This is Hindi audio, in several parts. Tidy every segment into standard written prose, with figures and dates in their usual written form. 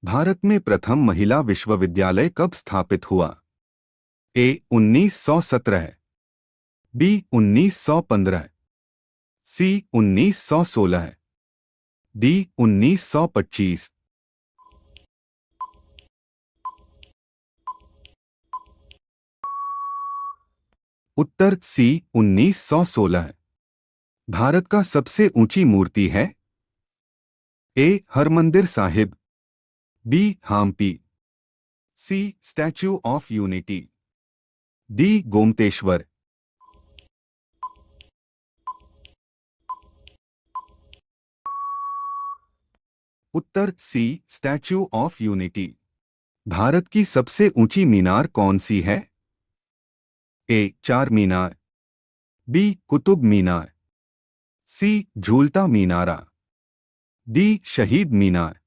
भारत में प्रथम महिला विश्वविद्यालय कब स्थापित हुआ? A 1917, B 1915, C 1916, D 1925। उत्तर सी 1916। भारत का सबसे ऊंची मूर्ति है? A Harmandir Sahib, B Hampi, C Statue of Unity, D Gomateshwar. उत्तर C Statue of Unity. Bharat की सबसे ऊंची मीनार कौन सी है? ए चार मीनार, बी कुतुब मीनार, सी झूलता मीनारा, डी शहीद मीनार।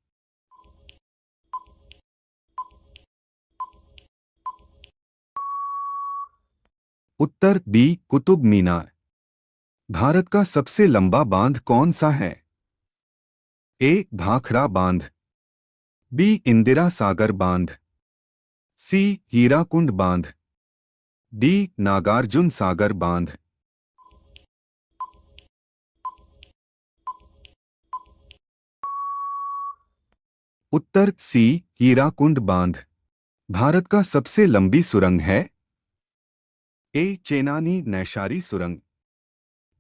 उत्तर बी कुतुब मीनार। भारत का सबसे लंबा बांध कौन सा है? ए भाखड़ा बांध, बी इंदिरा सागर बांध, सी हीराकुंड बांध, डी नागार्जुन सागर बांध। उत्तर सी हीराकुंड बांध। भारत का सबसे लंबी सुरंग है? ए चेनानी नैशारी सुरंग,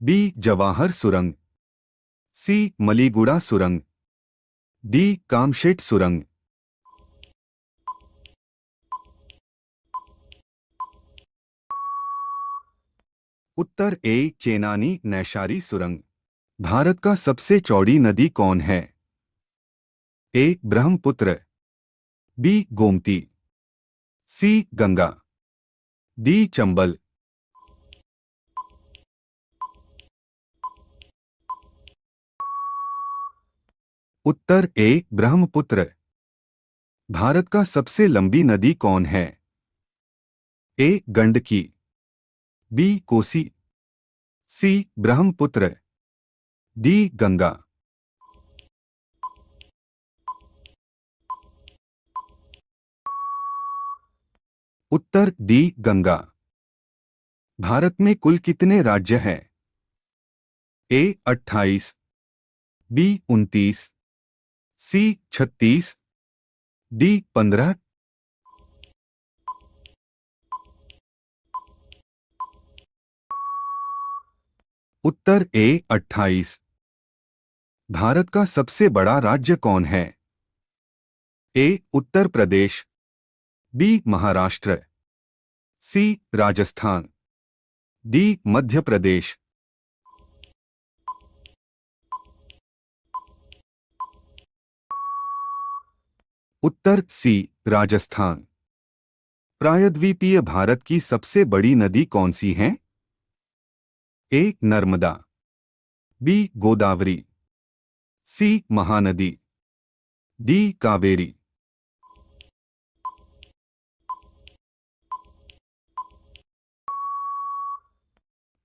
बी जवाहर सुरंग, सी मलीगुड़ा सुरंग, डी कामशेट सुरंग। उत्तर ए चेनानी नैशारी सुरंग। भारत का सबसे चौड़ी नदी कौन है? ए ब्रह्मपुत्र, बी गोमती, सी गंगा, डी चंबल। उत्तर ए ब्रह्मपुत्र। भारत का सबसे लंबी नदी कौन है? ए गंडकी, बी कोसी, सी ब्रह्मपुत्र, डी गंगा। उत्तर डी गंगा। भारत में कुल कितने राज्य हैं? ए 28, बी 29, सी 36, डी 15। उत्तर ए 28। भारत का सबसे बड़ा राज्य कौन है? ए उत्तर प्रदेश, बी महाराष्ट्र, सी राजस्थान, डी मध्य प्रदेश। उत्तर सी राजस्थान। प्रायद्वीपीय भारत की सबसे बड़ी नदी कौन सी है? ए नर्मदा, बी गोदावरी, सी महानदी, डी कावेरी।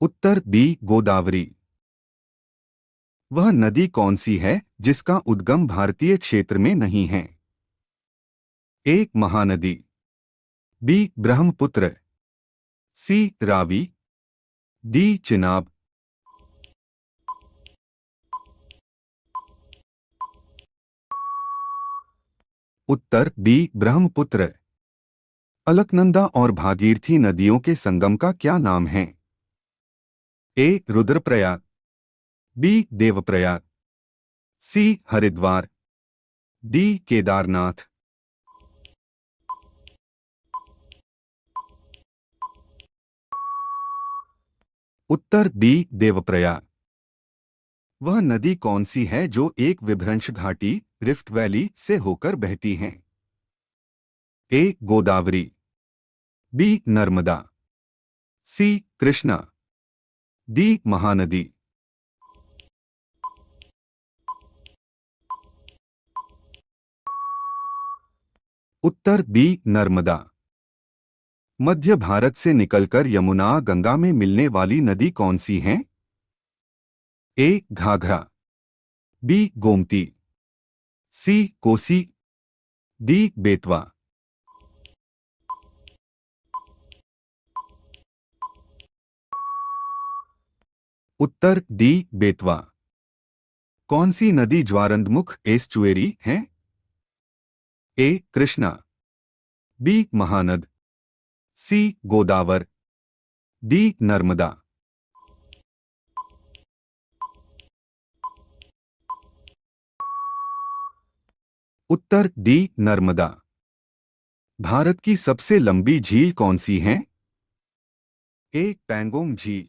उत्तर बी गोदावरी। वह नदी कौन सी है जिसका उद्गम भारतीय क्षेत्र में नहीं है? ए महानदी, बी ब्रह्मपुत्र, सी रावी, डी चिनाब। उत्तर बी ब्रह्मपुत्र। अलकनंदा और भागीरथी नदियों के संगम का क्या नाम है? ए रुद्रप्रयाग, बी देवप्रयाग, सी हरिद्वार, डी केदारनाथ। उत्तर बी देवप्रयाग। वह नदी कौन सी है जो एक विभ्रंश घाटी रिफ्ट वैली से होकर बहती है? ए गोदावरी, बी नर्मदा, सी कृष्णा, डी महानदी। उत्तर बी नर्मदा। मध्य भारत से निकलकर यमुना गंगा में मिलने वाली नदी कौन सी है? ए घाघरा, बी गोमती, सी कोसी, डी बेतवा। उत्तर डी बेतवा। कौन सी नदी ज्वारंदमुख एस्चुएरी है? ए कृष्णा, बी महानद, सी गोदावर, डी नर्मदा। उत्तर डी नर्मदा। भारत की सबसे लंबी झील कौन सी है? ए पैंगोंग झील,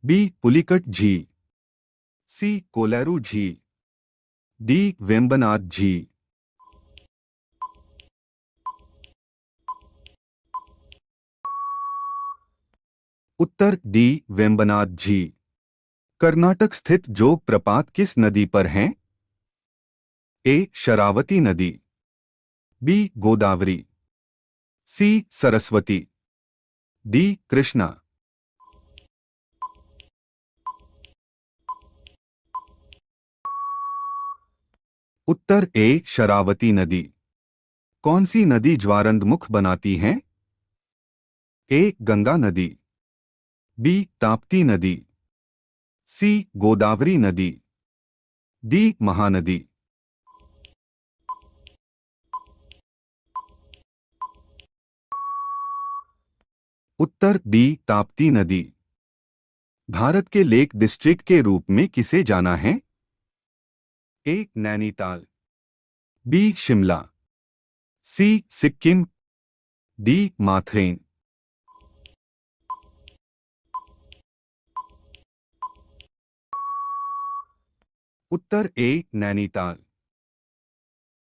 बी पुलिकट झील, सी कोलेरू झील, डी वेम्बनाड झील। उत्तर डी वेम्बनाड झील। कर्नाटक स्थित जोग प्रपात किस नदी पर है? ए शरावती नदी, बी गोदावरी, सी सरस्वती, डी कृष्णा। उत्तर ए शरावती नदी। कौन सी नदी ज्वारंदमुख बनाती है? ए गंगा नदी, बी ताप्ती नदी, सी गोदावरी नदी, डी महानदी। उत्तर बी ताप्ती नदी। भारत के लेक डिस्ट्रिक्ट के रूप में किसे जाना है? ए नैनीताल, बी शिमला, सी सिक्किम, डी माथेरेन। उत्तर ए नैनीताल।